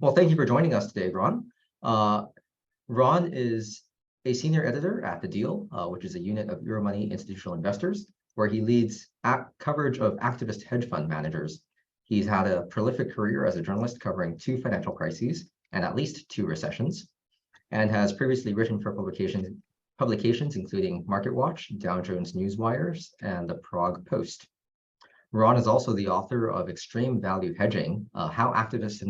Well, thank you for joining us today, Ron. Ron is a senior editor at The Deal, which is a unit of Euromoney Institutional Investors, where he leads coverage of activist hedge fund managers. He's had a prolific career as a journalist covering 2 financial crises and at least 2 recessions, and has previously written for publications including MarketWatch, Dow Jones Newswires, and the Prague Post. Ron is also the author of Extreme Value Hedging, how activist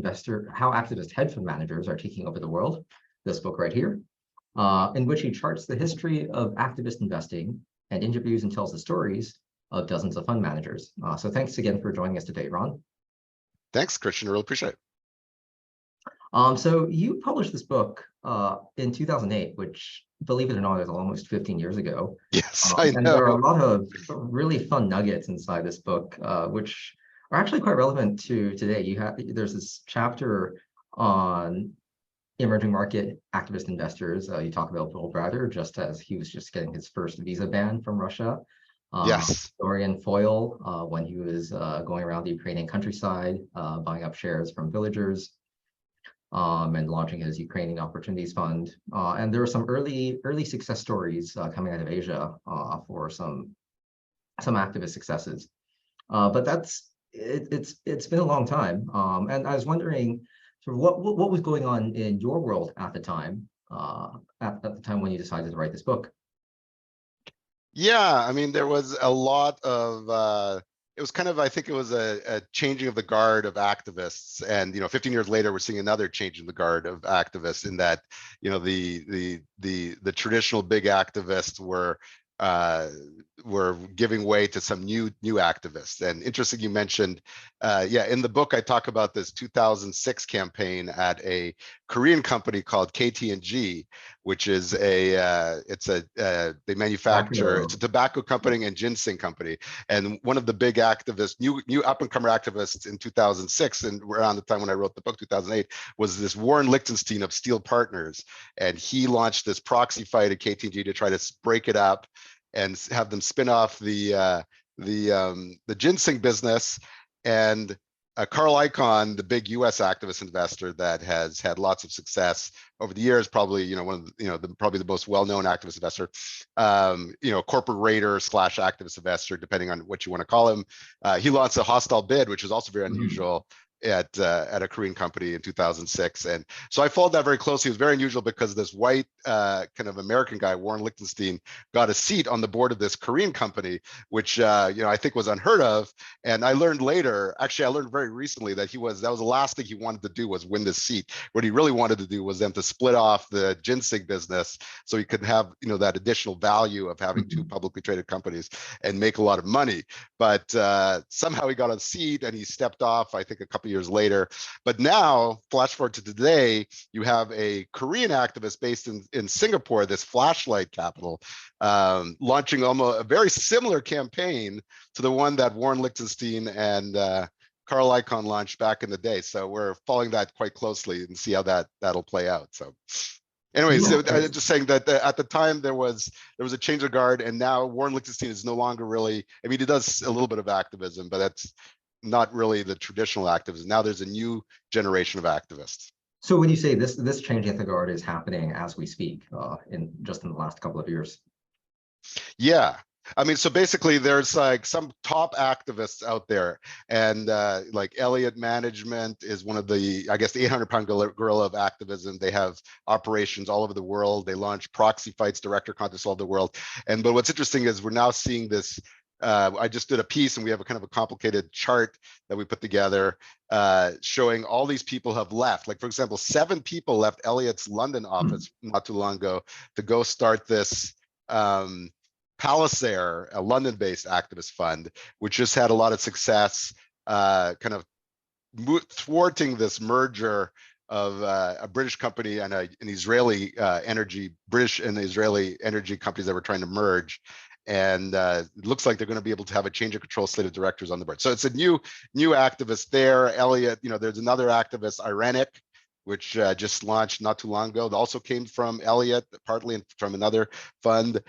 hedge fund managers are taking over the world, this book right here, in which he charts the history of activist investing and interviews and tells the stories of dozens of fund managers. So thanks again for joining us today, Ron. Thanks, Christian. I really appreciate it. So you published this book in 2008, which, believe it or not, is almost 15 years ago. Yes, I know. And there are a lot of really fun nuggets inside this book, which are actually quite relevant to today. There's this chapter on emerging market activist investors. You talk about Bill Browder, just as he was just getting his first visa ban from Russia. Yes. Dorian Foyle, when he was going around the Ukrainian countryside, buying up shares from villagers. And launching his Ukrainian Opportunities Fund. And there were some early success stories coming out of Asia for some activist successes. But it's been a long time. And I was wondering sort of what was going on in your world at the time, when you decided to write this book. Yeah, I mean, there was a lot of it was kind of, I think it was a changing of the guard of activists. And, 15 years later, we're seeing another change in the guard of activists in that, the traditional big activists were giving way to some new activists. And interesting, you mentioned, in the book, I talk about this 2006 campaign at a Korean company called KT&G, which is they manufacture, it's a tobacco company and ginseng company. And one of the big activists, new up-and-comer activists in 2006, and around the time when I wrote the book, 2008, was this Warren Lichtenstein of Steel Partners. And he launched this proxy fight at KT&G to try to break it up and have them spin off the ginseng business. And Carl Icahn, the big U.S. activist investor that has had lots of success over the years, probably one of probably the most well-known activist investor, corporate raider / activist investor, depending on what you want to call him. He launched a hostile bid, which is also very unusual. At a Korean company in 2006. And so I followed that very closely. It was very unusual because this white kind of American guy, Warren Lichtenstein, got a seat on the board of this Korean company, which I think was unheard of. And I learned later, actually I learned very recently, that that was the last thing he wanted to do was win this seat. What he really wanted to do was then to split off the ginseng business so he could have that additional value of having 2 publicly traded companies and make a lot of money. But somehow he got a seat and he stepped off, I think a couple years later. But now, flash forward to today, you have a Korean activist based in Singapore, this flashlight capital, launching almost a very similar campaign to the one that Warren Lichtenstein and Carl Icahn launched back in the day. So we're following that quite closely and see how that'll play out. So anyways, so I'm just saying that at the time there was a change of guard, and now Warren Lichtenstein is no longer really, I mean, he does a little bit of activism, but that's not really the traditional activism. Now there's a new generation of activists. So when you say this changing of the guard is happening as we speak, in the last couple of years? Yeah. I mean, so basically there's like some top activists out there, and like Elliott Management is one of the, I guess, the 800-pound gorilla of activism. They have operations all over the world. They launch proxy fights, director contests all over the world. But what's interesting is we're now seeing this. I just did a piece, and we have a kind of a complicated chart that we put together showing all these people have left. Like, for example, 7 people left Elliott's London office not too long ago to go start this Palasair, a London-based activist fund, which just had a lot of success, kind of thwarting this merger of a British company and an Israeli British and Israeli energy companies that were trying to merge. And it looks like they're going to be able to have a change of control slate of directors on the board. So it's a new activist there. Elliott, there's another activist, Irenic, which just launched not too long ago. That also came from Elliott, partly from another fund.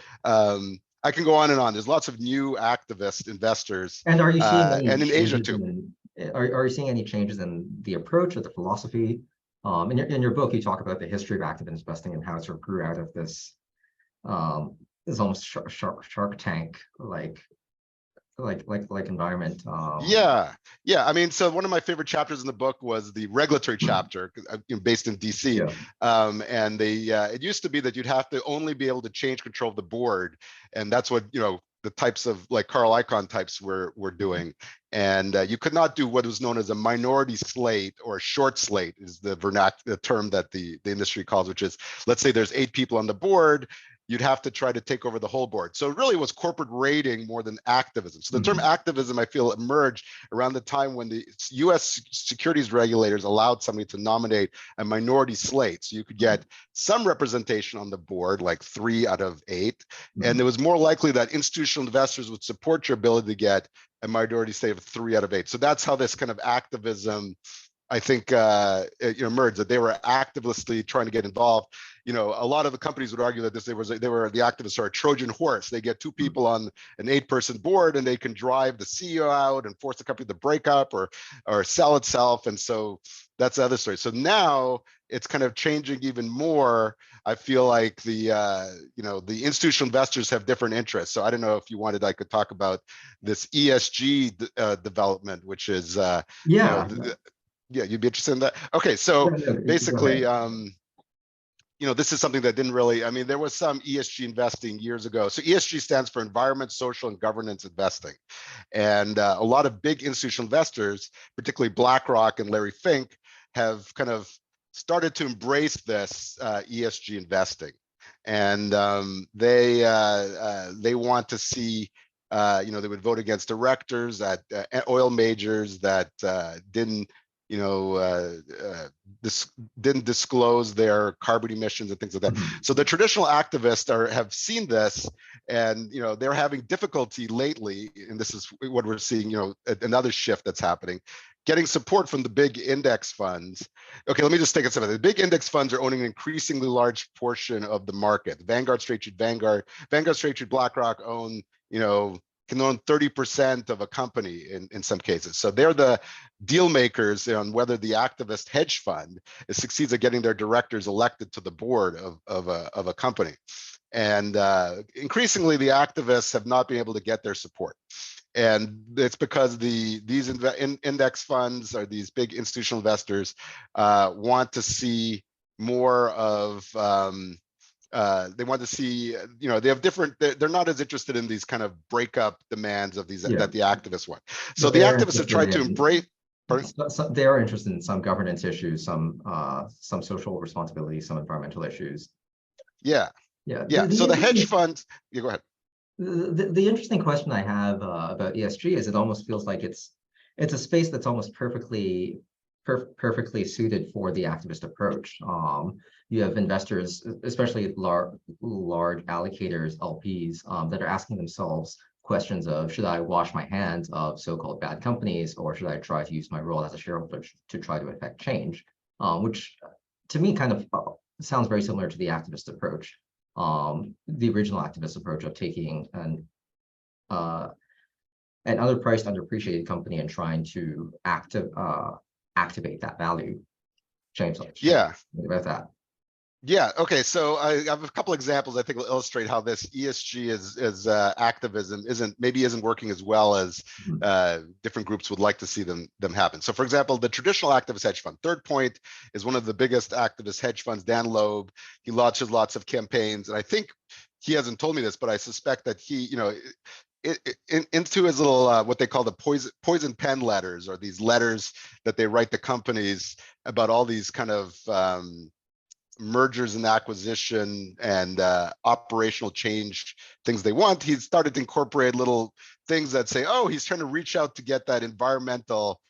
I can go on and on. There's lots of new activist investors. And are you seeing any and in Asia too? Are you seeing any changes in the approach or the philosophy In your book, you talk about the history of active investing and how it sort of grew out of this almost shark tank like environment. Yeah. I mean, so one of my favorite chapters in the book was the regulatory chapter, 'cause I'm based in DC. Yeah. And it used to be that you'd have to only be able to change control of the board, and that's what the types of like Carl Icahn types were doing. And you could not do what was known as a minority slate, or a short slate is the term that the industry calls, which is, let's say there's 8 people on the board, you'd have to try to take over the whole board. So it really was corporate raiding more than activism. So the term activism, I feel, emerged around the time when the US securities regulators allowed somebody to nominate a minority slate. So you could get some representation on the board, like 3 out of 8. And it was more likely that institutional investors would support your ability to get a minority slate of 3 out of 8. So that's how this kind of activism, I think, emerged, that they were actively trying to get involved. A lot of the companies would argue that the activists are a Trojan horse. They get 2 people on an 8-person board, and they can drive the CEO out and force the company to break up or sell itself. And so that's the other story. So now it's kind of changing even more. I feel like the institutional investors have different interests. So I don't know if you wanted, I could talk about this ESG development, which is yeah, you'd be interested in that. Okay, so basically, this is something that didn't really, I mean, there was some ESG investing years ago. So ESG stands for environment, social, and governance investing. And a lot of big institutional investors, particularly BlackRock and Larry Fink, have kind of started to embrace this ESG investing. And they want to see, they would vote against directors at oil majors that didn't didn't disclose their carbon emissions and things like that. So the traditional activists have seen this, and they're having difficulty lately, and this is what we're seeing, another shift that's happening, getting support from the big index funds. Okay, let me just take a second. The big index funds are owning an increasingly large portion of the market. Vanguard, State Street, State Street, BlackRock can own 30% of a company in some cases. So they're the deal makers on whether the activist hedge fund succeeds at getting their directors elected to the board of a company. And increasingly, the activists have not been able to get their support. And it's because these index funds, or these big institutional investors, want to see more of they want to see, they have different, they're not as interested in these kind of breakup demands of these that the activists want. So the activists have tried to embrace. So they are interested in some governance issues, some social responsibility, some environmental issues. Yeah. So the hedge funds, go ahead. The interesting question I have about ESG is, it almost feels like it's a space that's almost perfectly suited for the activist approach. You have investors, especially large allocators, LPs, that are asking themselves questions of, should I wash my hands of so-called bad companies, or should I try to use my role as a shareholder to try to affect change? Which to me kind of sounds very similar to the activist approach, the original activist approach of taking an underpriced, underappreciated company and trying to activate that value. James, yeah, about that. Yeah. Okay. So I have a couple examples I think will illustrate how this ESG is activism isn't working as well as different groups would like to see them happen. So, for example, the traditional activist hedge fund, Third Point, is one of the biggest activist hedge funds. Dan Loeb, he launches lots of campaigns, and I think he hasn't told me this, but I suspect that he, into his little what they call the poison pen letters, or these letters that they write to companies about all these kind of mergers and acquisition and operational change things they want. He started to incorporate little things that say, oh, he's trying to reach out to get that environmental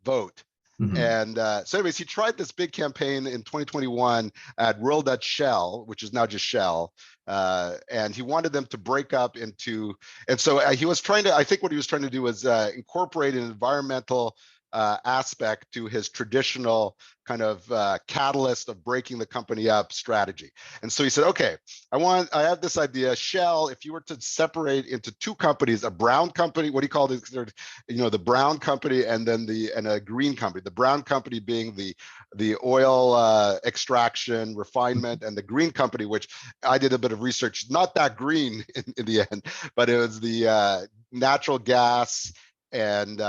vote. And so anyways, he tried this big campaign in 2021 at World at Shell, which is now just Shell. And he wanted them to break up into, and so he was trying to, I think what he was trying to do was incorporate an environmental aspect to his traditional kind of catalyst of breaking the company up strategy. And so he said, okay, I have this idea. Shell, if you were to separate into two companies, a brown company, what do you call it? The brown company and then a green company. The brown company being the oil extraction, refinement, and the green company, which I did a bit of research, not that green in the end, but it was the natural gas and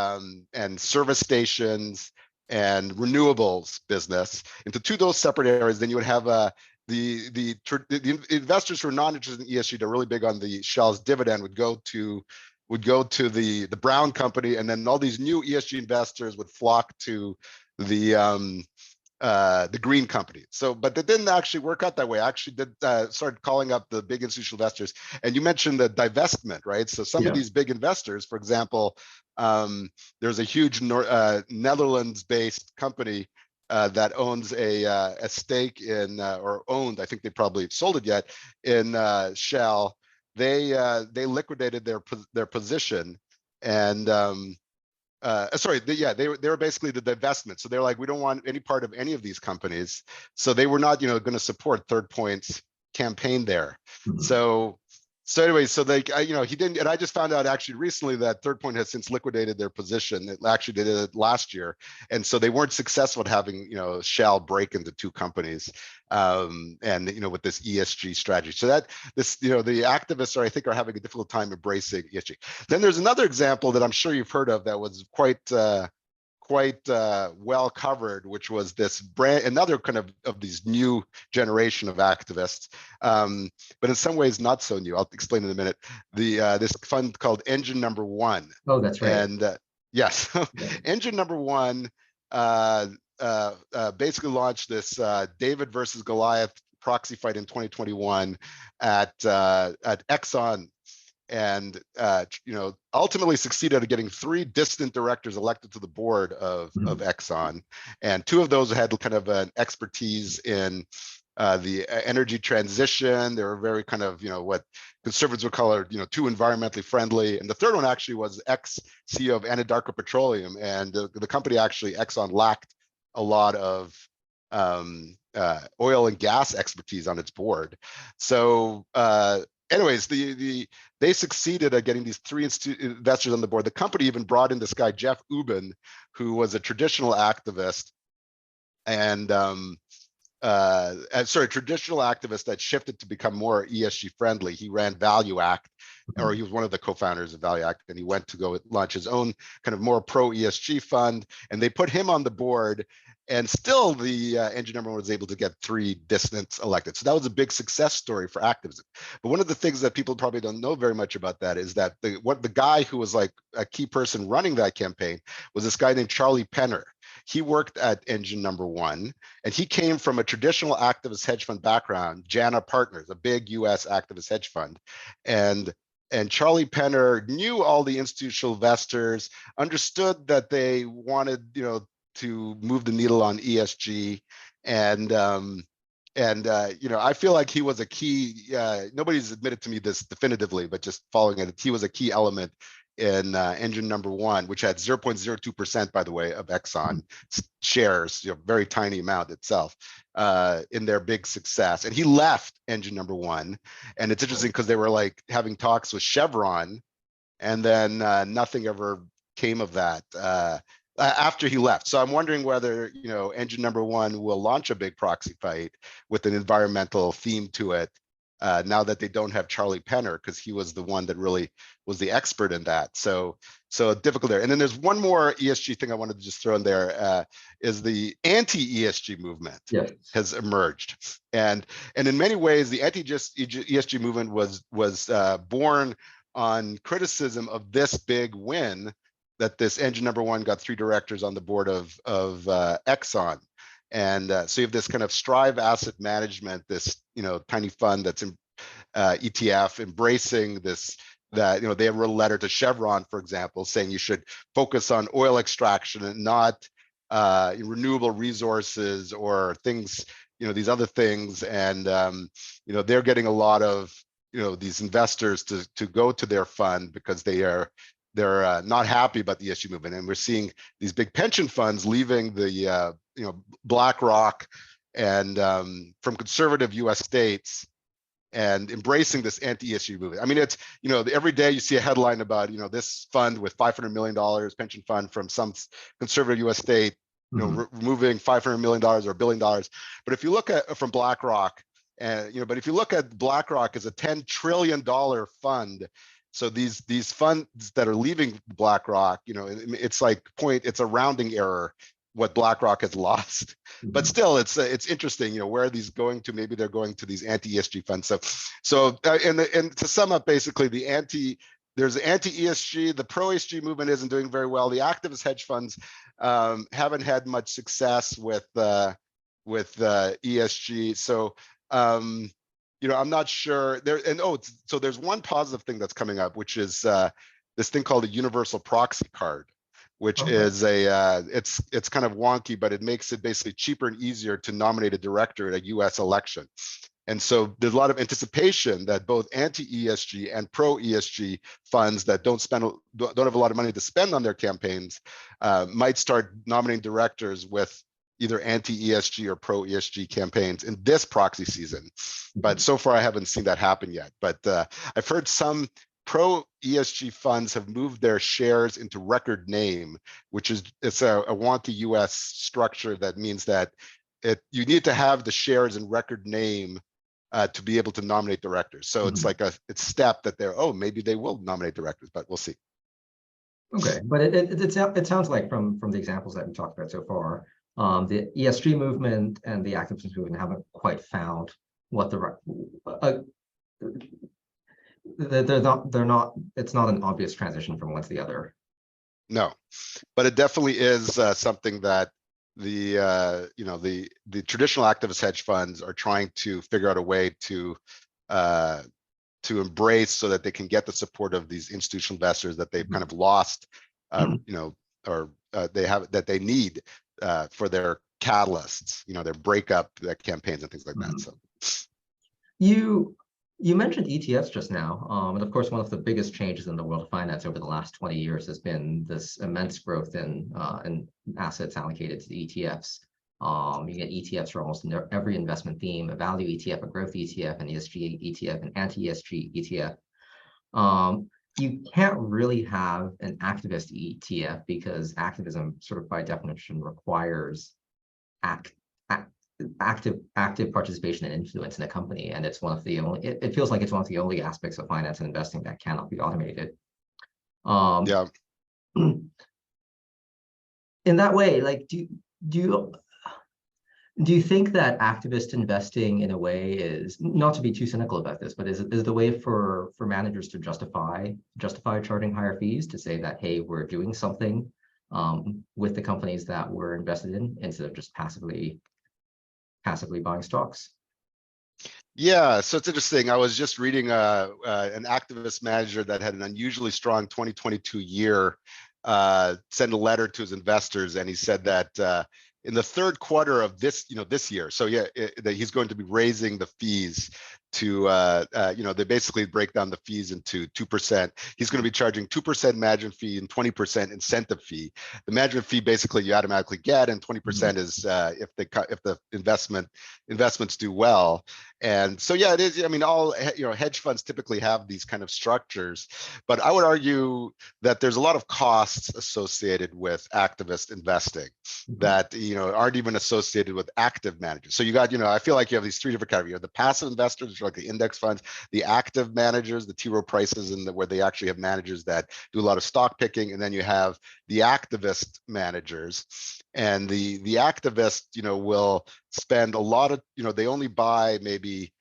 service stations and renewables business into two of those separate areas. Then you would have the investors who are not interested in ESG, they're really big on the Shell's dividend, would go to the brown company, and then all these new ESG investors would flock to the green company. So, but it didn't actually work out that way. I actually did started calling up the big institutional investors, and you mentioned the divestment, right? So some of these big investors, for example, there's a huge Netherlands-based company that owns a stake in, or owned, I think they probably sold it yet, in Shell. They liquidated their position, and they were basically the divestment. So they're like, we don't want any part of any of these companies. So they were not, going to support Third Point's campaign there. So anyway, so he didn't, and I just found out actually recently that Third Point has since liquidated their position. It actually did it last year, and so they weren't successful at having Shell break into two companies, and with this ESG strategy. So that the activists I think are having a difficult time embracing ESG. Then there's another example that I'm sure you've heard of that was quite well covered, which was this another kind of these new generation of activists, but in some ways not so new. I'll explain in a minute. This fund called Engine Number One. Oh, that's right. And yes, Engine Number One basically launched this David versus Goliath proxy fight in 2021 at Exxon, and ultimately succeeded at getting 3 distant directors elected to the board of Exxon, and 2 of those had kind of an expertise in the energy transition. They were very kind of what conservatives would call too environmentally friendly, and the third one actually was ex-CEO of Anadarko Petroleum, and the company actually, Exxon, lacked a lot of oil and gas expertise on its board. So anyways, they succeeded at getting these 3 investors on the board. The company even brought in this guy, Jeff Ubben, who was a traditional activist, and traditional activist that shifted to become more ESG friendly. He ran Value Act, or he was one of the co-founders of Value Act, and he went to go launch his own kind of more pro ESG fund, and they put him on the board. And still, the Engine Number One was able to get 3 dissidents elected. So that was a big success story for activism. But one of the things that people probably don't know very much about that is that the guy who was like a key person running that campaign was this guy named Charlie Penner. He worked at Engine Number One, and he came from a traditional activist hedge fund background, JANA Partners, a big U.S. activist hedge fund, and Charlie Penner knew all the institutional investors, understood that they wanted, to move the needle on ESG, and I feel like he was a key. Nobody's admitted to me this definitively, but just following it, he was a key element in Engine Number One, which had 0.02%, by the way, of Exxon shares, very tiny amount itself, in their big success. And he left Engine Number One, and it's interesting because they were like having talks with Chevron, and then nothing ever came of that after he left. So I'm wondering whether Engine Number One will launch a big proxy fight with an environmental theme to it, now that they don't have Charlie Penner, because he was the one that really was the expert in that. So difficult there. And then there's one more ESG thing I wanted to just throw in there, is the anti-ESG movement has emerged. And in many ways, the anti-ESG movement was born on criticism of this big win, that this Engine Number One got 3 directors on the board of Exxon. And so you have this kind of Strive Asset Management, this tiny fund that's in ETF, embracing this, that they have wrote a letter to Chevron, for example, saying you should focus on oil extraction and not renewable resources or things, these other things. And they're getting a lot of these investors to go to their fund because they they're not happy about the ESG movement, and we're seeing these big pension funds leaving the BlackRock and from conservative U.S. states and embracing this anti-ESG movement. I mean, it's, every day you see a headline about, this fund with $500 million, pension fund from some conservative US state, removing $500 million or $1 billion. But if you look at from BlackRock, but if you look at BlackRock as a $10 trillion fund, so these funds that are leaving BlackRock, it's it's a rounding error what BlackRock has lost, but still, it's interesting. Where are these going to? Maybe they're going to these anti-ESG funds. And to sum up, basically, there's anti-ESG, the pro-ESG movement isn't doing very well. The activist hedge funds haven't had much success with ESG. So I'm not sure there. And so there's one positive thing that's coming up, which is this thing called a universal proxy card, which is it's kind of wonky, but it makes it basically cheaper and easier to nominate a director at a US election. And so there's a lot of anticipation that both anti-ESG and pro-ESG funds that don't have a lot of money to spend on their campaigns might start nominating directors with either anti-ESG or pro-ESG campaigns in this proxy season. But so far I haven't seen that happen yet. But I've heard some pro-ESG funds have moved their shares into record name, which is it's a wonky US structure that means that you need to have the shares in record name to be able to nominate directors. So it's like it's step that maybe they will nominate directors, but we'll see. Okay, but it sounds like from the examples that we talked about so far, the ESG movement and the activist movement haven't quite found what they're not, it's not an obvious transition from one to the other. No, but it definitely is something that the traditional activist hedge funds are trying to figure out a way to embrace so that they can get the support of these institutional investors that they've kind of lost, or that they need for their catalysts, their breakup campaigns and things like that. So you mentioned ETFs just now, and of course, one of the biggest changes in the world of finance over the last 20 years has been this immense growth in assets allocated to the ETFs. You get ETFs for almost every investment theme: a value ETF, a growth ETF, an ESG ETF, an anti-ESG ETF. You can't really have an activist ETF because activism, sort of by definition, requires active participation and influence in a company, and it's one of the only. It feels like it's one of the only aspects of finance and investing that cannot be automated. Yeah. In that way, like, do you think that activist investing, in a way, is, not to be too cynical about this, but is the way for managers to justify charging higher fees, to say that, hey, we're doing something with the companies that we're invested in, instead of just passively buying stocks? Yeah, so it's interesting. I was just reading an activist manager that had an unusually strong 2022 year send a letter to his investors, and he said that in the third quarter of this year, so that he's going to be raising the fees to they basically break down the fees into 2%. He's going to be charging 2% management fee and 20% incentive fee. The management fee basically you automatically get, and 20% is if the investments do well. And so it is. I mean, all hedge funds typically have these kind of structures, but I would argue that there's a lot of costs associated with activist investing that aren't even associated with active managers. So you got I feel like you have these three different categories: the passive investors, which are like the index funds; the active managers, the T. Rowe Prices, and where they actually have managers that do a lot of stock picking; and then you have the activist managers. And the activist will spend a lot of they only buy maybe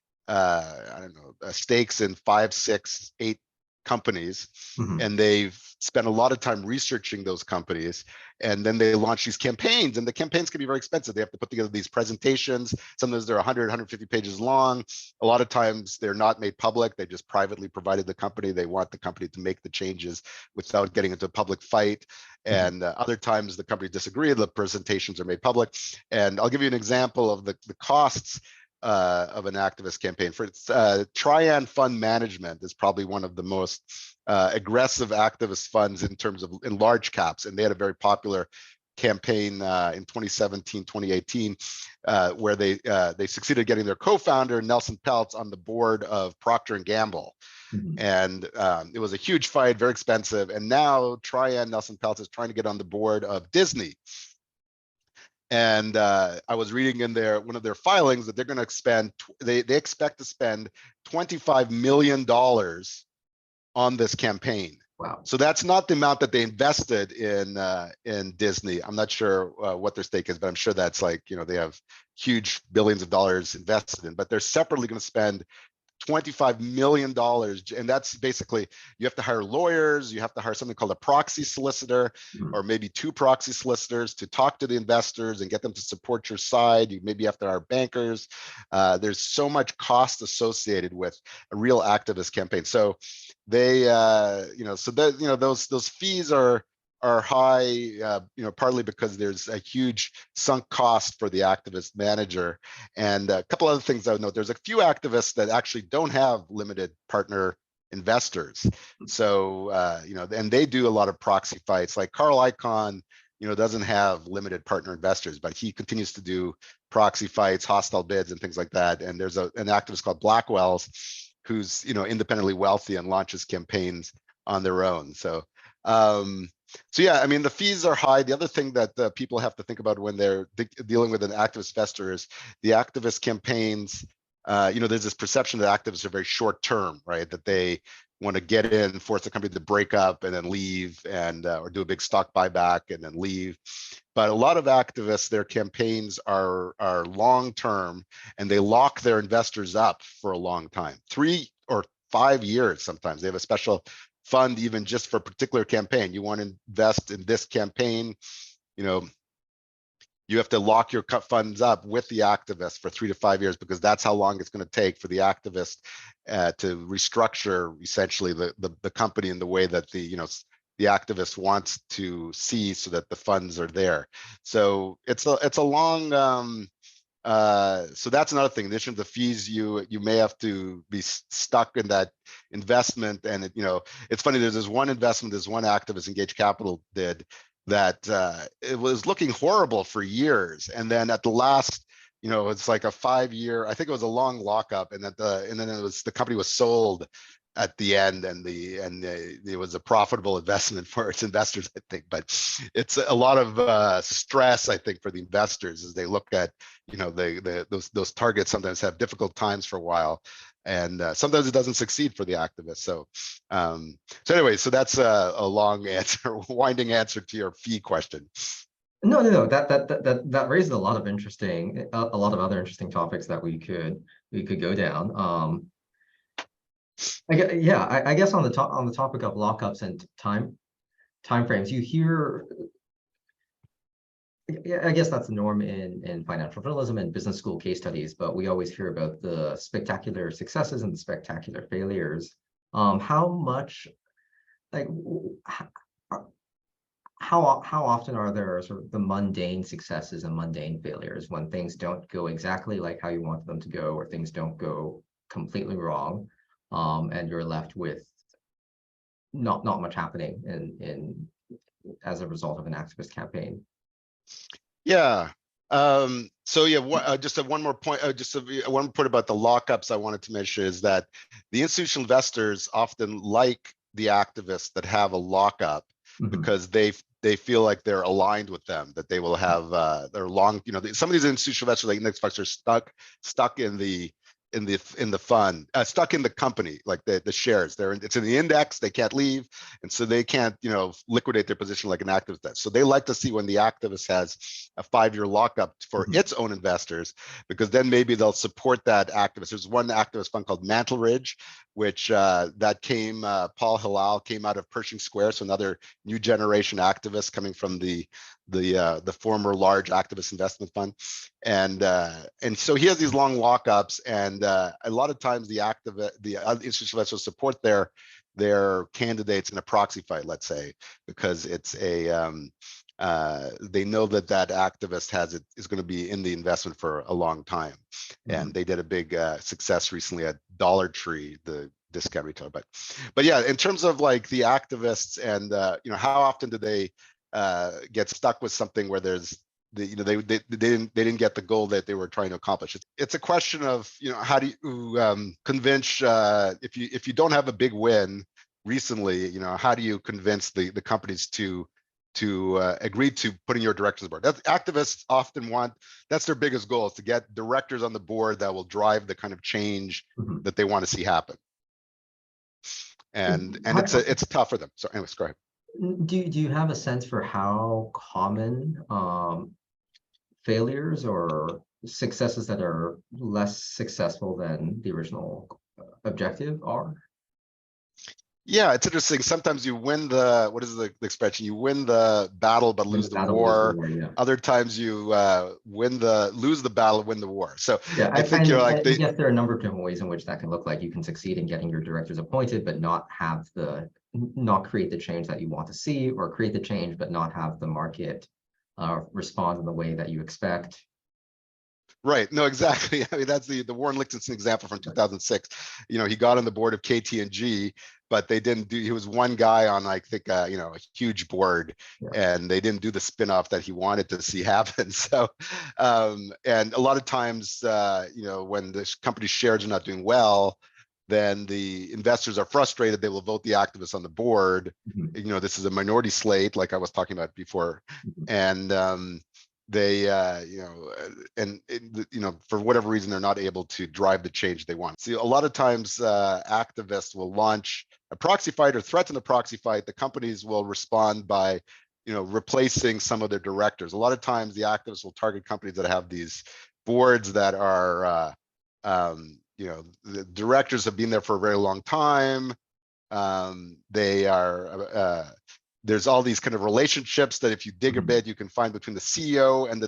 stakes in 5, 6, 8 companies, and they've spent a lot of time researching those companies, and then they launch these campaigns, and the campaigns can be very expensive. They have to put together these presentations. Sometimes they're 100, 150 pages long. A lot of times they're not made public. They just privately provided the company. They want the company to make the changes without getting into a public fight. And other times the company disagree, the presentations are made public. And I'll give you an example of the costs. of an activist campaign. For Trian Fund Management is probably one of the most aggressive activist funds in large caps, and they had a very popular campaign in 2017, 2018, where they succeeded getting their co-founder Nelson Peltz on the board of Procter and Gamble. And it was a huge fight, very expensive. And now Trian Nelson Peltz is trying to get on the board of Disney. And I was reading in one of their filings that they're going to spend, they expect to spend $25 million on this campaign. Wow. So that's not the amount that they invested in Disney. I'm not sure what their stake is, but I'm sure that's like, they have huge billions of dollars invested in, but they're separately going to spend $25 million. And that's basically, you have to hire lawyers, you have to hire something called a proxy solicitor, or maybe 2 proxy solicitors to talk to the investors and get them to support your side. You maybe have to hire bankers. There's so much cost associated with a real activist campaign. So they, those fees are high, partly because there's a huge sunk cost for the activist manager. And a couple other things I would note: there's a few activists that actually don't have limited partner investors. So, and they do a lot of proxy fights. Like Carl Icahn, doesn't have limited partner investors, but he continues to do proxy fights, hostile bids, and things like that. And there's an activist called Blackwell's, who's independently wealthy and launches campaigns on their own. So yeah, I mean, the fees are high. The other thing that people have to think about when they're dealing with an activist investor is the activist campaigns. There's this perception that activists are very short term, right? That they want to get in, force the company to break up and then leave, and or do a big stock buyback and then leave. But a lot of activists, their campaigns are long term, and they lock their investors up for a long time, 3 or 5 years sometimes. They have a special fund even just for a particular campaign. You want to invest in this campaign, you have to lock your funds up with the activist for 3 to 5 years, because that's how long it's going to take for the activist to restructure essentially the company in the way that the activist wants to see, so that the funds are there. So it's a long so that's another thing. In addition to the fees, you may have to be stuck in that investment. And it's funny, there's this one investment, this one activist, Engage Capital, did that it was looking horrible for years, and then at the last, it's like a 5-year, I think it was a long lockup, and then the company was sold at the end, and it was a profitable investment for its investors, I think. But it's a lot of stress, I think, for the investors as they look at, those targets sometimes have difficult times for a while, and sometimes it doesn't succeed for the activists. So anyway, so that's a long answer, winding answer to your fee question. No. That raises a lot of other interesting topics that we could go down. I guess on the topic of lockups and time frames, you hear. I guess that's the norm in financial journalism and business school case studies, but we always hear about the spectacular successes and the spectacular failures. How much, like, how often are there sort of the mundane successes and mundane failures, when things don't go exactly like how you want them to go, or things don't go completely wrong, and you're left with not much happening in as a result of an activist campaign? Yeah. So yeah, just one more point. One point about the lockups I wanted to mention is that the institutional investors often like the activists that have a lockup, because they feel like they're aligned with them, that they will have their long. Some of these institutional investors, like index funds, are stuck in the fund, stuck in the company, like the shares. It's in the index, they can't leave, and so they can't liquidate their position like an activist does. So they like to see when the activist has a 5-year lockup for its own investors, because then maybe they'll support that activist. There's one activist fund called Mantle Ridge, which that came, Paul Hilal came out of Pershing Square, so another new generation activist coming from the former large activist investment fund, and so he has these long lockups, and a lot of times the institutional investors support their candidates in a proxy fight, let's say, because it's they know that that activist is going to be in the investment for a long time. And they did a big success recently at Dollar Tree, the discount retailer. But yeah, in terms of like the activists and how often do they get stuck with something where there's they didn't get the goal that they were trying to accomplish. It's a question of how do you convince if you don't have a big win recently, how do you convince the companies to agree to putting your directors on the board? That's activists often want. That's their biggest goal, is to get directors on the board that will drive the kind of change that they want to see happen. And it's tough for them. So anyways, go ahead. Do you have a sense for how common failures or successes that are less successful than the original objective are? Yeah, it's interesting. Sometimes you win the, what is the expression? You win the battle but lose the war. Yeah. Other times you lose the battle, win the war. So yeah, I think you're like, I guess there are a number of different ways in which that can look like. You can succeed in getting your directors appointed, but not create the change that you want to see, or create the change but not have the market respond in the way that you expect. Right. No, exactly. I mean, that's the Warren Lichtenstein example from 2006. He got on the board of KT&G, but they didn't do. He was one guy on, I think, a huge board, and they didn't do the spinoff that he wanted to see happen. So, and a lot of times, when this company's shares are not doing well, then the investors are frustrated. They will vote the activists on the board. This is a minority slate, like I was talking about before, and they for whatever reason, they're not able to drive the change they want. See, a lot of times activists will launch a proxy fight or threaten a proxy fight. The companies will respond by replacing some of their directors. A lot of times the activists will target companies that have these boards that are the directors have been there for a very long time. They are there's all these kind of relationships that if you dig a bit, you can find between the CEO and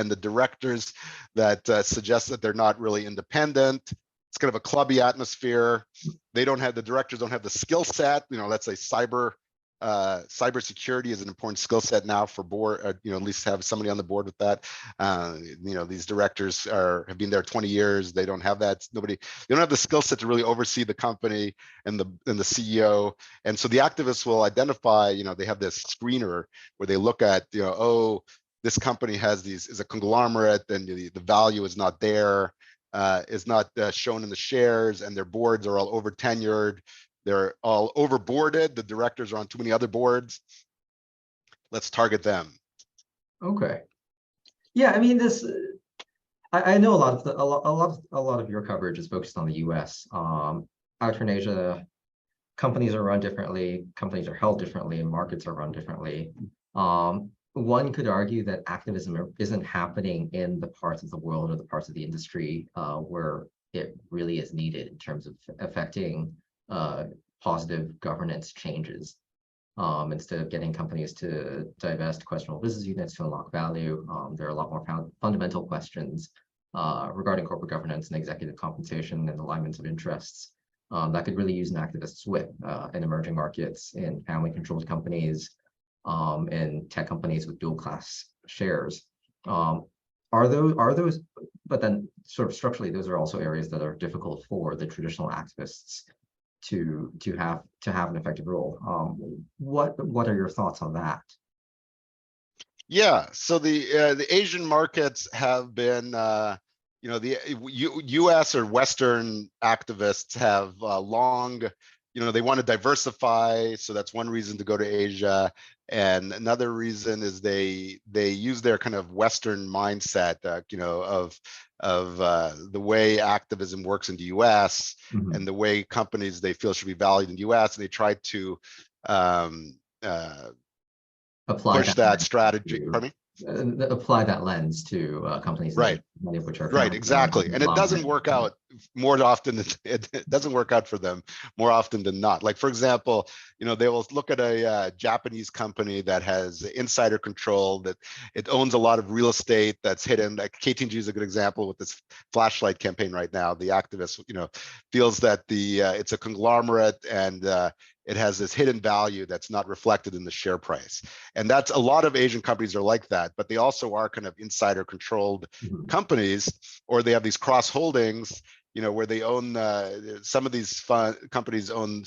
the directors that suggest that they're not really independent. It's kind of a clubby atmosphere. The directors don't have the skill set. Let's say cybersecurity is an important skill set now for board, at least have somebody on the board with that. These directors have been there 20 years. They don't have that. They don't have the skill set to really oversee the company and the CEO. And so the activists will identify, they have this screener where they look at, this company is a conglomerate, and the value is not there, is not shown in the shares, and their boards are all over tenured. They're all overboarded. The directors are on too many other boards. Let's target them. Okay. Yeah, I mean, I know a lot of your coverage is focused on the U.S. Out in Asia, companies are run differently, companies are held differently, and markets are run differently. One could argue that activism isn't happening in the parts of the world or the parts of the industry where it really is needed in terms of affecting positive governance changes. Instead of getting companies to divest questionable business units to unlock value, there are a lot more fundamental questions regarding corporate governance and executive compensation and alignments of interests that could really use an activist's whip in emerging markets, in family-controlled companies, in tech companies with dual-class shares. Are those, but then sort of structurally, those are also areas that are difficult for the traditional activists to have an effective role. What are your thoughts on that? Yeah, so the Asian markets have been, the U.S. or Western activists have long, they want to diversify, so that's one reason to go to Asia. And another reason is they use their kind of Western mindset, of the way activism works in the U.S. and the way companies they feel should be valued in the U.S. And they try to push that strategy. Pardon me? Apply that lens to companies, right? Many of which are right, exactly. And it doesn't work out more often than it doesn't work out for them more often than not. Like, for example, they will look at a Japanese company that has insider control, that it owns a lot of real estate that's hidden. Like KTNG is a good example with this flashlight campaign right now. The activist, feels that it's a conglomerate and it has this hidden value that's not reflected in the share price. And that's a lot of Asian companies are like that, but they also are kind of insider controlled companies, or they have these cross holdings, where they own some of these companies own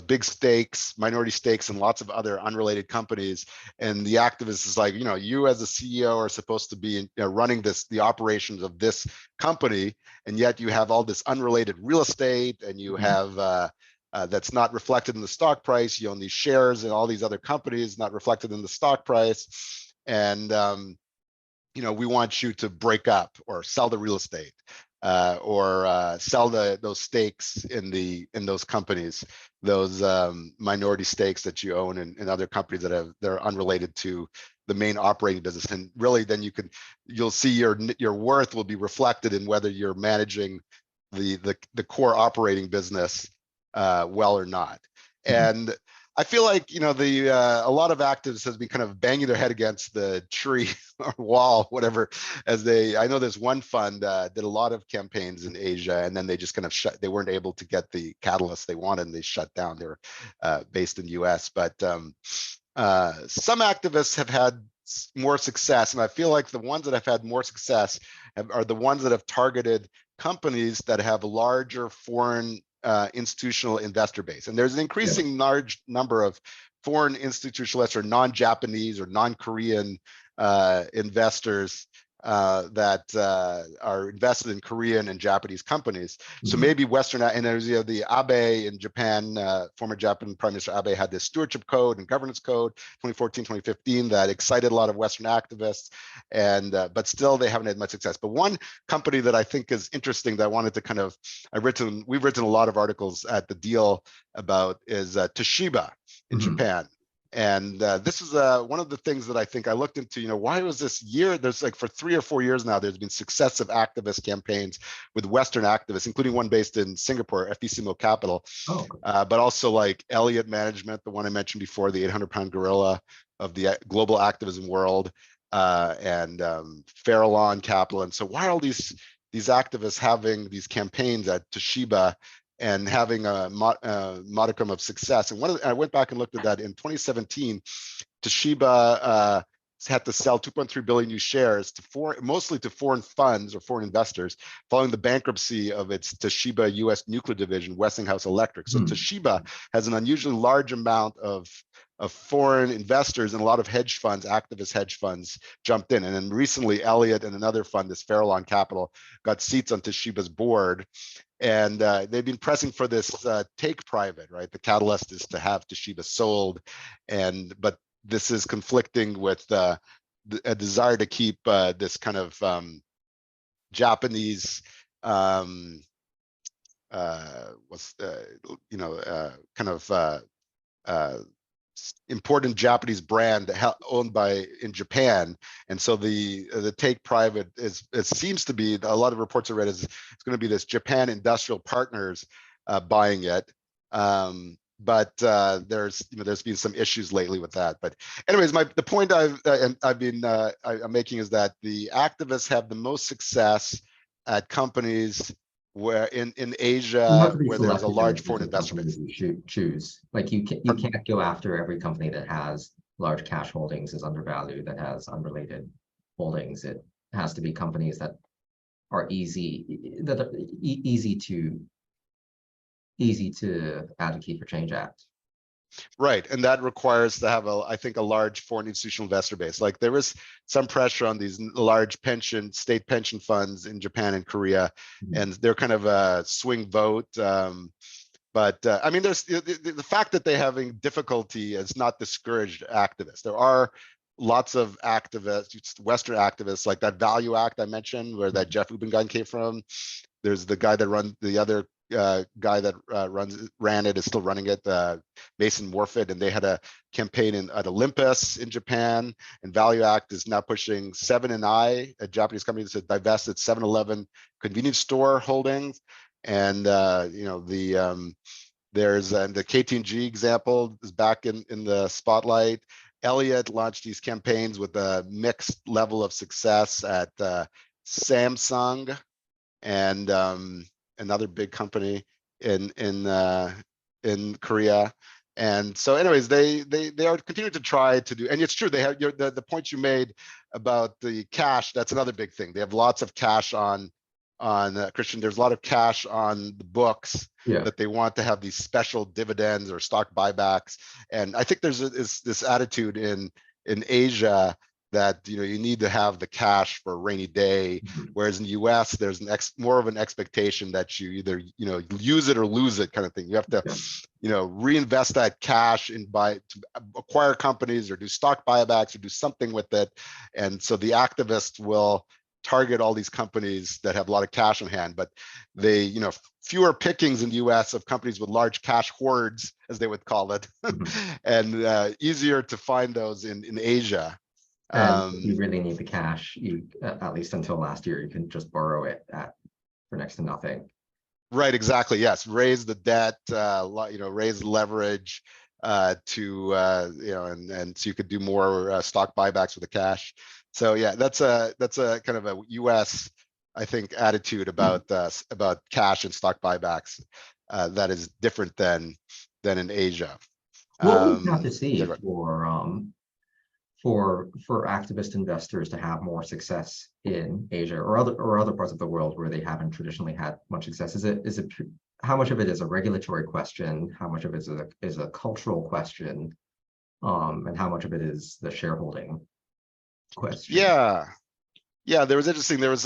big stakes, minority stakes, and lots of other unrelated companies. And the activist is like, you as a CEO are supposed to be running the operations of this company, and yet you have all this unrelated real estate, and you have that's not reflected in the stock price. You own these shares in all these other companies, not reflected in the stock price. And we want you to break up or sell the real estate, or sell those stakes in those companies, those minority stakes that you own in other companies that are unrelated to the main operating business. And really, then you'll see your worth will be reflected in whether you're managing the core operating business well or not. And I feel like a lot of activists has been kind of banging their head against the tree or wall, whatever. I know there's one fund did a lot of campaigns in Asia, and then they just kind of they weren't able to get the catalyst they wanted, and they shut down. They were based in the US, but some activists have had more success, and I feel like the ones that have had more success are the ones that have targeted companies that have a larger foreign institutional investor base. And there's an increasing large number of foreign institutional investors, non-Japanese or non-Korean investors that are invested in Korean and Japanese companies. So maybe Western, and there's the Abe in Japan, former Japan Prime Minister Abe had this stewardship code and governance code 2014, 2015 that excited a lot of Western activists, and but still they haven't had much success. But one company that I think is interesting that I wanted to we've written a lot of articles at the Deal about is Toshiba in Japan. And this is one of the things that I think I looked into, why was this year, there's like for 3 or 4 years now, there's been successive activist campaigns with Western activists, including one based in Singapore, FBCMO Capital, but also like Elliott Management, the one I mentioned before, the 800-pound gorilla of the global activism world, and Farallon Capital. And so why are all these activists having these campaigns at Toshiba and having a modicum of success? And I went back and looked at that in 2017. Toshiba had to sell 2.3 billion new shares mostly to foreign funds or foreign investors, following the bankruptcy of its Toshiba U.S. nuclear division, Westinghouse Electric. So Toshiba has an unusually large amount of foreign investors, and a lot of hedge funds, activist hedge funds, jumped in. And then recently, Elliott and another fund, this Farallon Capital, got seats on Toshiba's board. And they've been pressing for this take private, right? The catalyst is to have Toshiba sold, but this is conflicting with a desire to keep this kind of Japanese important Japanese brand owned in Japan. And so the take private it seems to be, a lot of reports I read, it's going to be this Japan Industrial Partners buying it. But there's been some issues lately with that. But anyways, the point I'm making is that the activists have the most success at companies where in Asia, where there's a large foreign investor base. You choose, like you can't go after every company that has large cash holdings, is undervalued, that has unrelated holdings. It has to be companies that are easy to advocate for Change Act. Right, and that requires to have I think a large foreign institutional investor base. Like there is some pressure on these large state pension funds in Japan and Korea, and they're kind of a swing vote. But I mean, there's the fact that they're having difficulty has not discouraged activists. There are lots of activists, Western activists, like that Value Act I mentioned, where that Jeff Ubben guy came from. There's the guy that runs the other guy that ran it is still running it, Mason Morfit, and they had a campaign at Olympus in Japan, and Value Act is now pushing 7 & I, a Japanese company that's divested 7-Eleven convenience store holdings. And there's the KT&G example is back in the spotlight. Elliott launched these campaigns with a mixed level of success at Samsung and another big company in Korea. And so anyways, they are continuing to try to do, and it's true, they have the point you made about the cash. That's another big thing. They have lots of cash on Christian. There's a lot of cash on the books that they want to have these special dividends or stock buybacks. And I think there's this attitude in Asia that you need to have the cash for a rainy day, whereas in the US there's more of an expectation that you either use it or lose it kind of thing. You have to reinvest that cash to acquire companies or do stock buybacks or do something with it. And so the activists will target all these companies that have a lot of cash on hand, but they fewer pickings in the US of companies with large cash hoards, as they would call it, and easier to find those in Asia. And if you really need the cash, you at least until last year, you can just borrow it for next to nothing. Right, exactly. Yes, raise the debt, raise the leverage and so you could do more stock buybacks with the cash. So yeah, that's a kind of a US, I think, attitude about cash and stock buybacks that is different than in Asia. What would you have to see for activist investors to have more success in Asia or other parts of the world where they haven't traditionally had much success? Is it how much of it is a regulatory question? How much of it is a cultural question? And how much of it is the shareholding question? Yeah, there was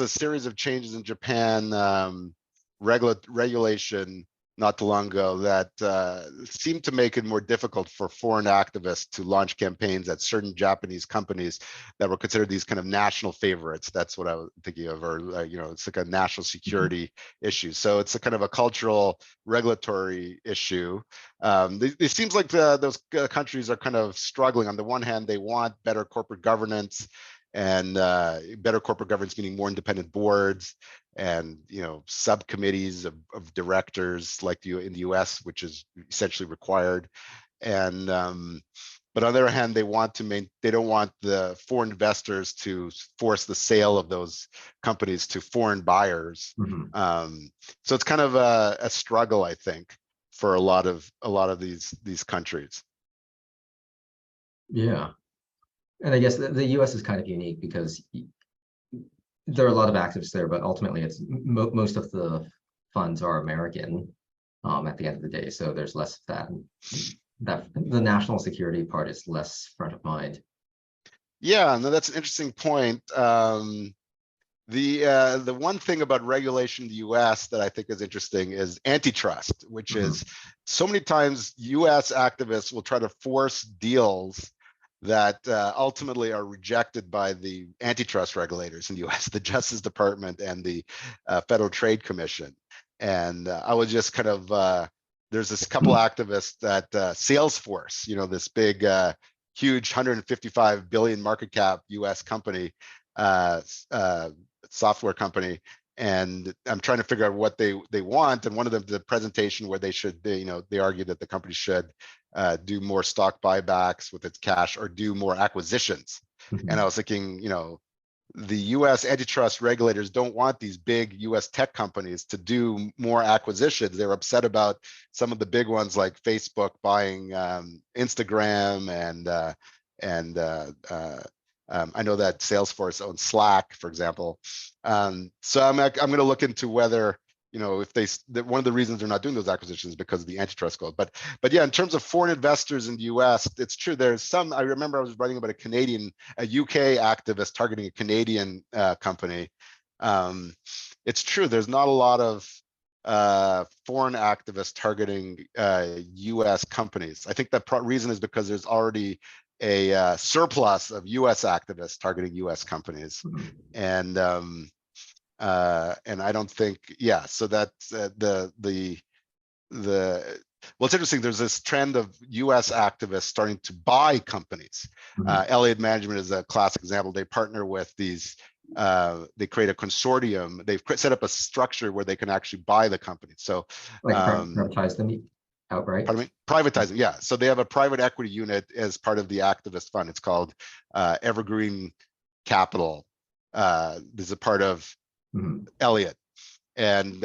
a series of changes in Japan regulation not too long ago that seemed to make it more difficult for foreign activists to launch campaigns at certain Japanese companies that were considered these kind of national favorites. That's what I was thinking of, or it's like a national security issue. So it's a kind of a cultural regulatory issue. It seems like those countries are kind of struggling. On the one hand, they want better corporate governance, and better corporate governance meaning more independent boards and subcommittees of directors like in the US, which is essentially required. And but on the other hand, they don't want the foreign investors to force the sale of those companies to foreign buyers. So it's kind of a struggle, I think, for a lot of these countries. Yeah. And I guess the US is kind of unique because there are a lot of activists there, but ultimately it's most of the funds are American at the end of the day. So there's less of that the national security part is less front of mind. Yeah, no, that's an interesting point. The one thing about regulation in the US that I think is interesting is antitrust, which is so many times US activists will try to force deals that ultimately are rejected by the antitrust regulators in the US, the Justice Department and the Federal Trade Commission. And I was just kind of, there's this couple activists that Salesforce, this big, huge 155 billion market cap US company, software company. And I'm trying to figure out what they want. And one of them, the presentation where they argued that the company should do more stock buybacks with its cash or do more acquisitions. And I was thinking, the US antitrust regulators don't want these big US tech companies to do more acquisitions. They're upset about some of the big ones like Facebook buying Instagram and I know that Salesforce owns Slack, for example. So I'm going to look into whether, if one of the reasons they're not doing those acquisitions is because of the antitrust code. But yeah, in terms of foreign investors in the US, it's true. There's some, I remember I was writing about a UK activist targeting a Canadian company. It's true. There's not a lot of foreign activists targeting US companies. I think that reason is because there's already a surplus of US activists targeting US companies. And And I don't think, yeah. So that's well, it's interesting. There's this trend of U.S. activists starting to buy companies. Elliott Management is a classic example. They partner with these. They create a consortium. They've set up a structure where they can actually buy the company. So, Like privatize them outright. pardon me, privatizing. Yeah. So they have a private equity unit as part of the activist fund. It's called Evergreen Capital. This is a part of Elliott, and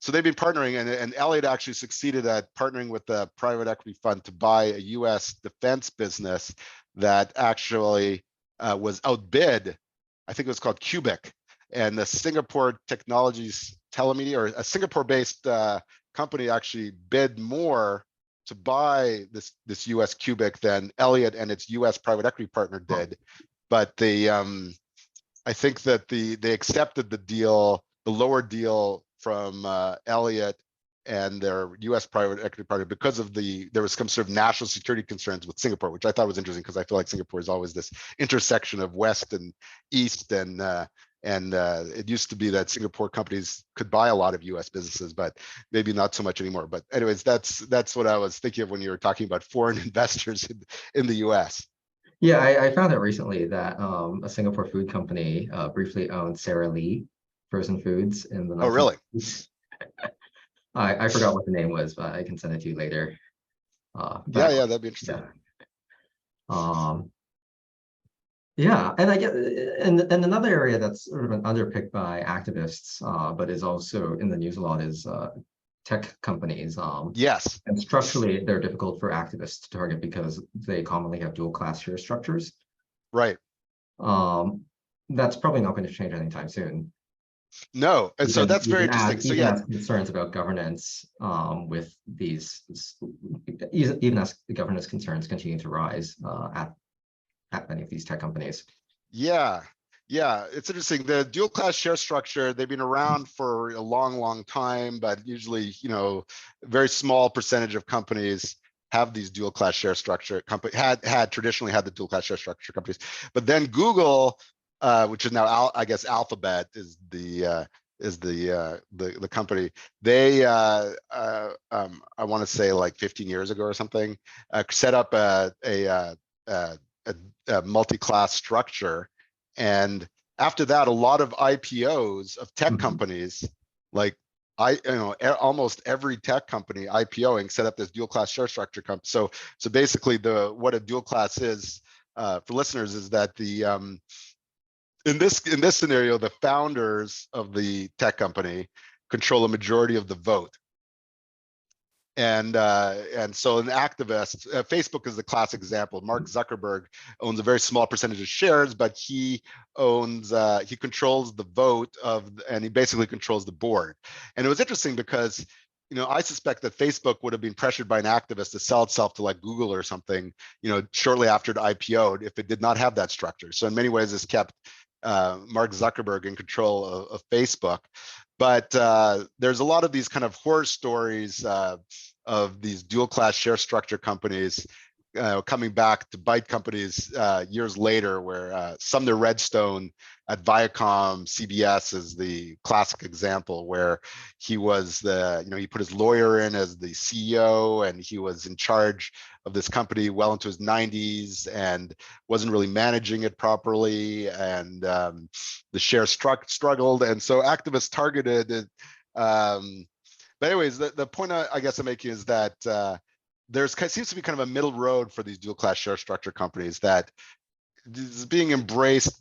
so they've been partnering, and Elliott actually succeeded at partnering with the private equity fund to buy a U.S. defense business that actually was outbid. I think it was called Cubic, and the Singapore Technologies Telemedia, or a Singapore-based company, actually bid more to buy this U.S. Cubic than Elliott and its U.S. private equity partner did. But I think that they accepted the deal, the lower deal from Elliott and their U.S. private equity partner, because of there was some sort of national security concerns with Singapore, which I thought was interesting, because I feel like Singapore is always this intersection of West and East, and it used to be that Singapore companies could buy a lot of U.S. businesses, but maybe not so much anymore. But anyways, that's what I was thinking of when you were talking about foreign investors in the U.S. Yeah, I found out recently that a Singapore food company briefly owned Sara Lee Frozen Foods in the Oh, really? 1980s. I forgot what the name was, but I can send it to you later. Yeah, that'd be interesting. Yeah, and I get, and another area that's sort of an underpicked by activists, but is also in the news a lot, is tech companies. Yes. And structurally, they're difficult for activists to target because they commonly have dual class share structures. Right. That's probably not going to change anytime soon. No, and so that's very interesting. So yeah, as concerns about governance with these, even as the governance concerns continue to rise at many of these tech companies. Yeah, it's interesting. The dual class share structure, they've been around for a long time, but usually, very small percentage of companies have these dual class share structure. Had traditionally had the dual class share structure companies, but then Google, which is now I guess Alphabet is the company. They I want to say like 15 years ago or something, set up a multi-class structure, and after that, a lot of IPOs of tech companies, like almost every tech company IPOing, set up this dual class share structure company. So basically, what a dual class is, for listeners, is that in this scenario, the founders of the tech company control a majority of the vote. And so an activist, Facebook is the classic example. Mark Zuckerberg owns a very small percentage of shares, but he controls the vote and he basically controls the board. And it was interesting because, I suspect that Facebook would have been pressured by an activist to sell itself to like Google or something, shortly after it IPO'd, if it did not have that structure. So in many ways, this kept Mark Zuckerberg in control of Facebook. But there's a lot of these kind of horror stories of these dual class share structure companies coming back to bite companies years later, where Sumner Redstone at Viacom CBS is the classic example, where he was he put his lawyer in as the CEO, and he was in charge of this company well into his 90s and wasn't really managing it properly, and the share struggled, and so activists targeted it. But anyways, the point I guess I'm making is that seems to be kind of a middle road for these dual class share structure companies that is being embraced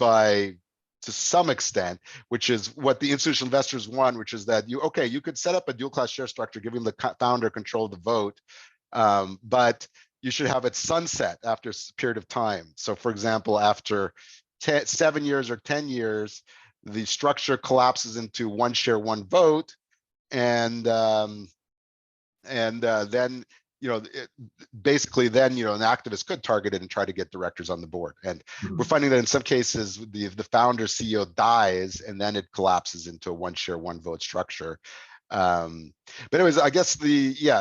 to some extent, which is what the institutional investors want, which is that you could set up a dual class share structure, giving the founder control of the vote, but you should have it sunset after a period of time. So for example, after 7 years or 10 years, the structure collapses into one share, one vote, and then basically then an activist could target it and try to get directors on the board. And we're finding that in some cases the founder CEO dies, and then it collapses into a one share, one vote structure. But anyways, I guess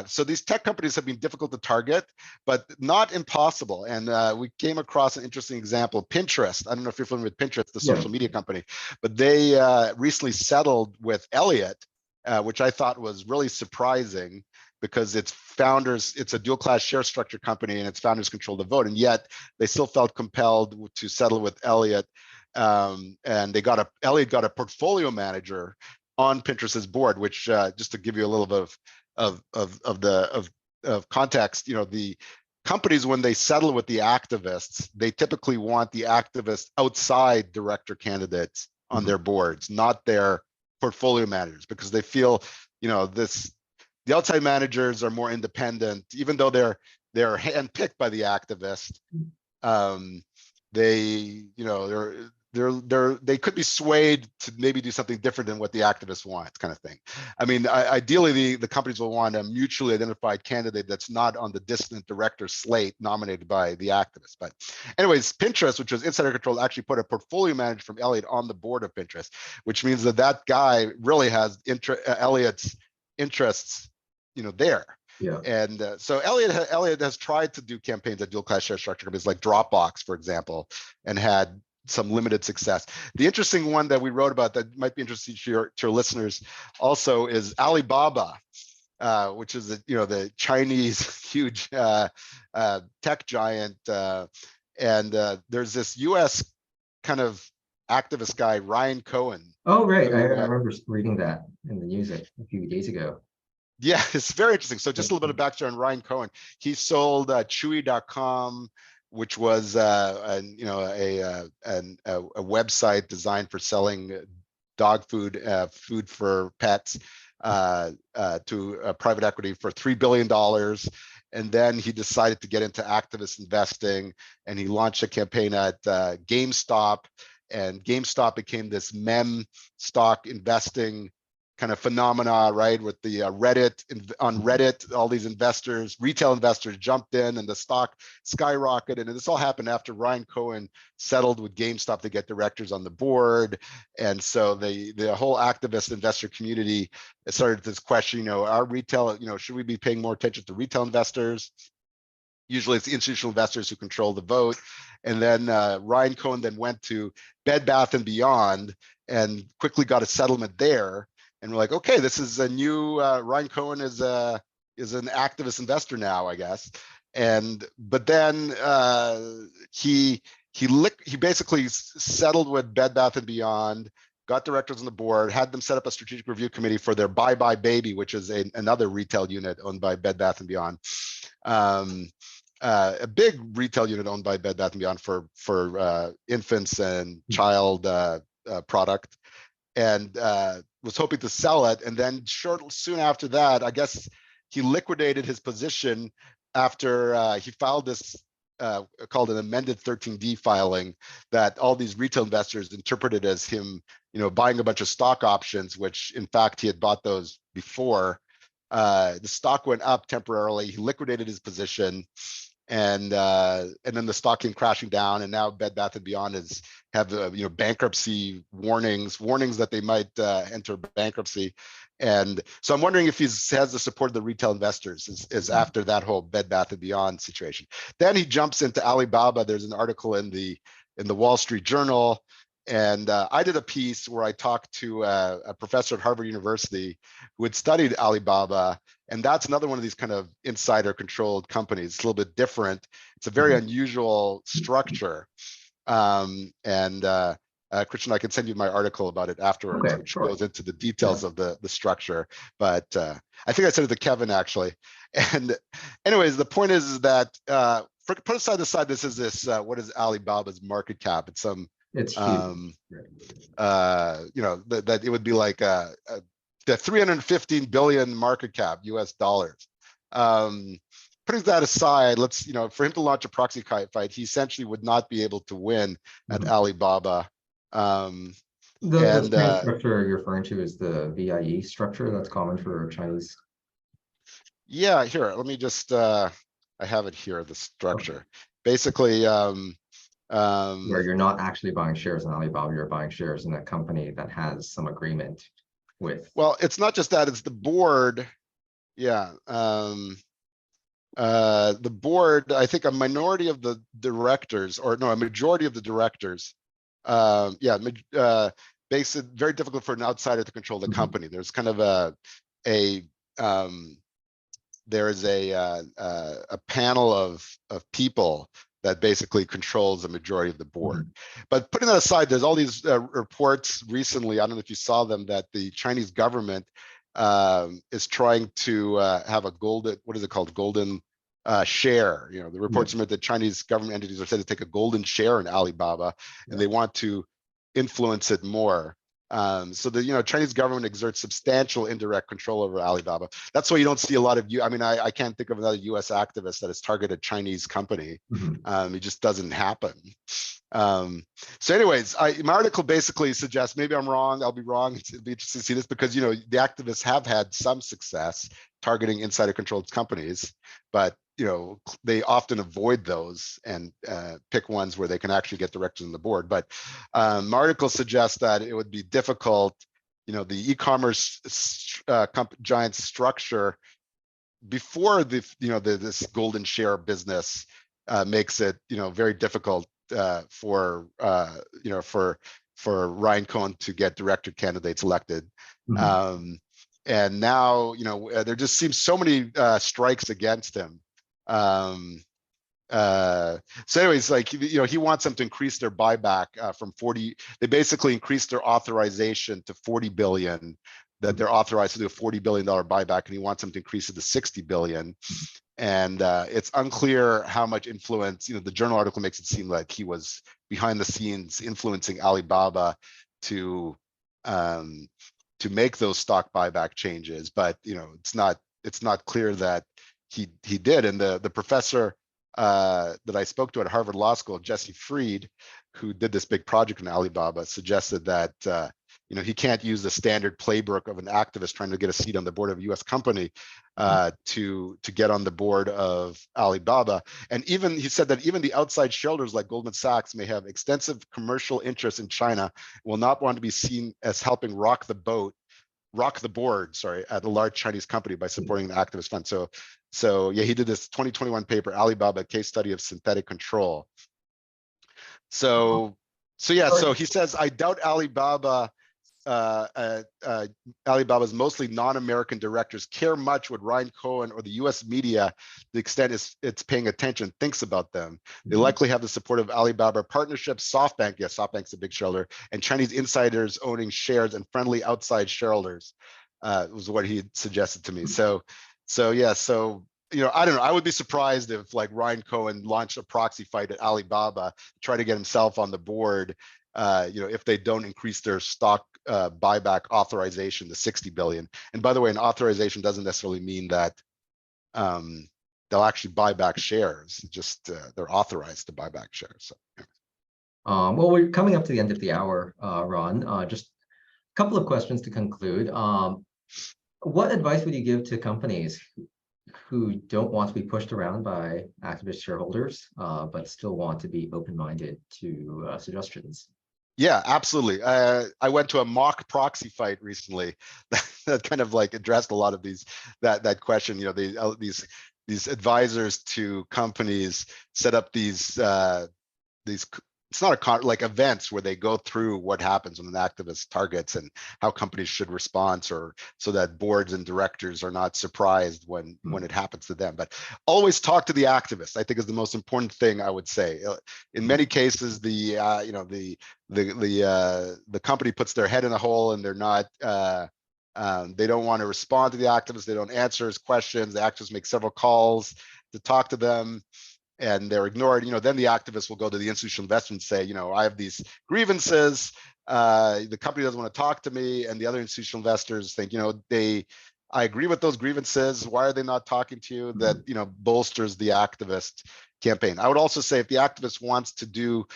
so these tech companies have been difficult to target, but not impossible. And we came across an interesting example, Pinterest. I don't know if you're familiar with Pinterest, the Yeah. social media company, but they recently settled with Elliott, which I thought was really surprising because its founders, it's a dual class share structure company and its founders control the vote. And yet they still felt compelled to settle with Elliott. And Elliott got a portfolio manager on Pinterest's board, which just to give you a little bit of context, the companies, when they settle with the activists, they typically want the activists outside director candidates on their boards, not their portfolio managers, because they feel, the outside managers are more independent, even though they're handpicked by the activist. They could be swayed to maybe do something different than what the activists want, kind of thing. I mean, ideally, the companies will want a mutually identified candidate that's not on the dissident director slate nominated by the activists. But anyways, Pinterest, which was insider control, actually put a portfolio manager from Elliott on the board of Pinterest, which means that guy really has Elliott's interests, there. Yeah. And so Elliott has tried to do campaigns at dual class share structure companies like Dropbox, for example, and had some limited success. The interesting one that we wrote about that might be interesting to your listeners also is Alibaba, which is the Chinese huge tech giant, and there's this U.S. kind of activist guy, Ryan Cohen. Oh, right. I remember reading that in the news a few days ago. Yeah, it's very interesting. So just a little bit of backstory on Ryan Cohen. He sold Chewy.com, which was a website designed for selling dog food, food for pets, to private equity for $3 billion. And then he decided to get into activist investing, and he launched a campaign at GameStop, and GameStop became this meme stock investing kind of phenomena, right? With the on Reddit, all these investors, retail investors jumped in and the stock skyrocketed. And this all happened after Ryan Cohen settled with GameStop to get directors on the board. And so the whole activist investor community started this question, our retail, should we be paying more attention to retail investors? Usually it's the institutional investors who control the vote. And then Ryan Cohen then went to Bed Bath & Beyond and quickly got a settlement there. And we're like, okay, this is a new Ryan Cohen is an activist investor now, I guess. But then he basically settled with Bed Bath & Beyond, got directors on the board, had them set up a strategic review committee for their Bye Bye Baby, which is another retail unit owned by Bed Bath & Beyond. A big retail unit owned by Bed Bath & Beyond for infants and child product. And was hoping to sell it. And then soon after that, I guess he liquidated his position after he filed this called an amended 13D filing that all these retail investors interpreted as him, buying a bunch of stock options, which in fact he had bought those before. The stock went up temporarily. He liquidated his position. And then the stock came crashing down, and now Bed Bath & Beyond have bankruptcy warnings that they might enter bankruptcy. And so I'm wondering if he has the support of the retail investors is after that whole Bed Bath & Beyond situation. Then he jumps into Alibaba. There's an article in the Wall Street Journal, and I did a piece where I talked to a professor at Harvard University who had studied Alibaba. And that's another one of these kind of insider controlled companies. It's a little bit different. It's a very unusual structure. Christian, I can send you my article about it afterwards, which goes into the details of the structure. But I think I sent it to Kevin, actually. And anyways, the point is that put aside this is what is Alibaba's market cap? It's some, it's huge. That it would be like the 315 billion market cap US dollars. Putting that aside, let's, for him to launch a proxy fight, he essentially would not be able to win at Alibaba. The structure you're referring to is the VIE structure that's common for Chinese. Yeah, here, let me just, I have it here, the structure. Basically, where you're not actually buying shares in Alibaba, you're buying shares in a company that has some agreement with? Well, it's not just that, it's the board. Yeah. The board, I think a minority of the directors, or no, a majority of the directors, makes it very difficult for an outsider to control the company. There's kind of there is a panel of people that basically controls the majority of the board. But putting that aside, there's all these reports recently, I don't know if you saw them, that the Chinese government is trying to have a golden, what is it called? Golden share. You know, the reports admit that Chinese government entities are said to take a golden share in Alibaba, and they want to influence it more. So the Chinese government exerts substantial indirect control over Alibaba. That's why you don't see a lot of I mean, I can't think of another US activist that has targeted a Chinese company. It just doesn't happen. So anyways, my article basically suggests, maybe I'm wrong, I'll be wrong. It'd be interesting to see this, because the activists have had some success targeting insider controlled companies, but they often avoid those and pick ones where they can actually get directors on the board. But my article suggests that it would be difficult, the e-commerce giant structure before this golden share business makes it very difficult for Ryan Cohen to get director candidates elected. And now there just seems so many strikes against him. So anyways, like he wants them to increase their buyback from 40. They basically increased their authorization to 40 billion, that they're authorized to do a $40 billion buyback, and he wants them to increase it to 60 billion. And it's unclear how much influence, the journal article makes it seem like he was behind the scenes influencing Alibaba to make those stock buyback changes, but it's not clear that he did. And the professor that I spoke to at Harvard Law School, Jesse Fried, who did this big project in Alibaba, suggested that he can't use the standard playbook of an activist trying to get a seat on the board of a U.S. company to get on the board of Alibaba. And even he said that even the outside shareholders like Goldman Sachs may have extensive commercial interests in China, will not want to be seen as helping rock the board at a large Chinese company by supporting an activist fund. So yeah, he did this 2021 paper, Alibaba, Case Study of Synthetic Control. So he says, I doubt Alibaba's mostly non-American directors care much what Ryan Cohen or the US media, the extent it's paying attention, thinks about them. They likely have the support of Alibaba partnerships, SoftBank, yes, SoftBank's a big shareholder, and Chinese insiders owning shares and friendly outside shareholders, was what he suggested to me. So I don't know. I would be surprised if like Ryan Cohen launched a proxy fight at Alibaba, try to get himself on the board, if they don't increase their stock buyback authorization to 60 billion. And by the way, an authorization doesn't necessarily mean that they'll actually buy back shares. Just they're authorized to buy back shares. So, yeah. Well, we're coming up to the end of the hour, Ron. Just a couple of questions to conclude. What advice would you give to companies who don't want to be pushed around by activist shareholders, but still want to be open-minded to suggestions? Yeah, absolutely. I went to a mock proxy fight recently that kind of like addressed a lot of that question. These advisors to companies set up these it's not like events where they go through what happens when an activist targets and how companies should respond, so that boards and directors are not surprised when it happens to them. But always talk to the activist, I think, is the most important thing, I would say. In many cases, the company puts their head in a hole and they're not they don't want to respond to the activist, they don't answer his questions, the activists make several calls to talk to them and they're ignored. Then the activists will go to the institutional investor and say, I have these grievances, the company doesn't want to talk to me, and the other institutional investors think, I agree with those grievances, why are they not talking to you? That bolsters the activist campaign. I would also say, if the activist wants to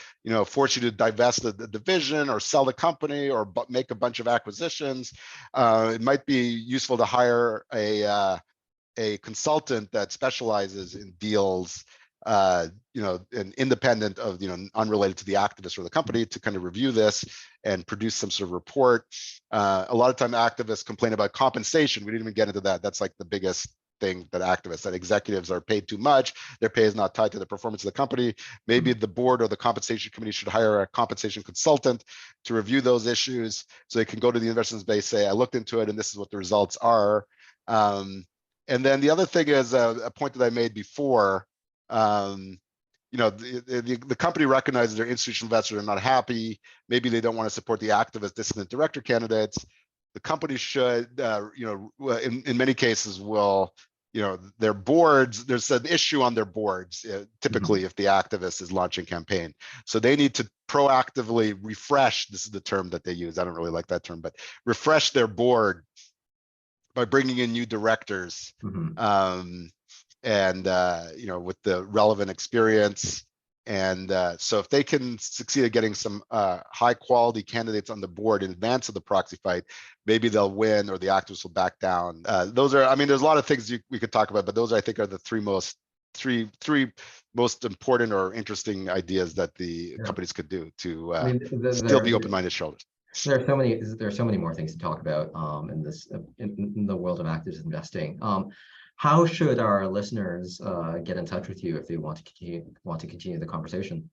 force you to divest the division or sell the company or make a bunch of acquisitions, it might be useful to hire a consultant that specializes in deals and independent of, unrelated to the activists or the company, to kind of review this and produce some sort of report. A lot of time activists complain about compensation. We didn't even get into that. That's like the biggest thing that executives are paid too much. Their pay is not tied to the performance of the company. Maybe the board or the compensation committee should hire a compensation consultant to review those issues, so they can go to the investment base, say, I looked into it and this is what the results are. And then the other thing is a point that I made before. The company recognizes their institutional investors are not happy. Maybe they don't want to support the activist dissident director candidates. The company should, in many cases will, their boards, there's an issue on their boards, typically if the activist is launching campaign. So they need to proactively refresh, this is the term that they use, I don't really like that term, but refresh their board by bringing in new directors. And with the relevant experience. And so if they can succeed at getting some high quality candidates on the board in advance of the proxy fight, maybe they'll win or the activists will back down. Those are, there's a lot of things we could talk about, but those I think are the three most important or interesting ideas that the companies could do to still be open-minded shareholders. There are so many more things to talk about in the world of active investing. How should our listeners get in touch with you if they want to continue the conversation?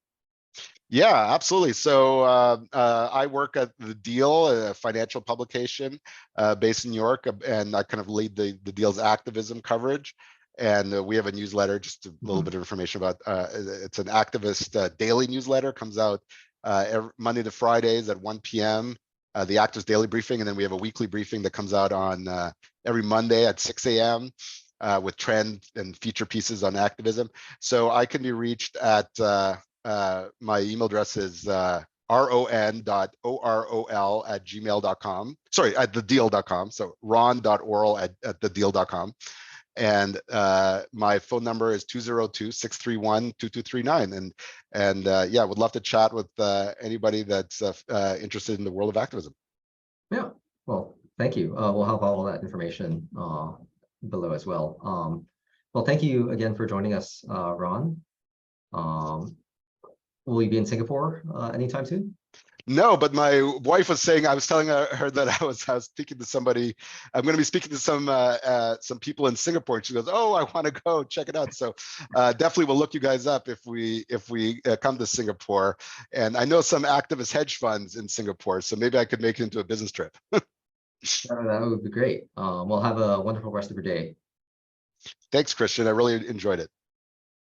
Yeah, absolutely. So I work at The Deal, a financial publication based in New York, and I kind of lead the Deal's activism coverage. And we have a newsletter, just a little bit of information about it's an activist daily newsletter, comes out every Monday to Fridays at 1 p.m. The Activist Daily Briefing, and then we have a weekly briefing that comes out on every Monday at 6 a.m. With trend and feature pieces on activism. So I can be reached at my email address is ron.orol@gmail.com. Sorry, at thedeal.com. So ron.orol at thedeal.com. And my phone number is 202-631-2239. And yeah, would love to chat with anybody that's interested in the world of activism. Yeah, well, thank you. We'll have all that information below as well. Well, thank you again for joining us, Ron. Will you be in Singapore anytime soon? No, but my wife was saying, I was telling her that I was speaking to somebody. I'm going to be speaking to some people in Singapore, and she goes, "Oh, I want to go check it out." So definitely, we'll look you guys up if we come to Singapore. And I know some activist hedge funds in Singapore, so maybe I could make it into a business trip. That would be great. We'll have a wonderful rest of your day. Thanks, Christian. I really enjoyed it.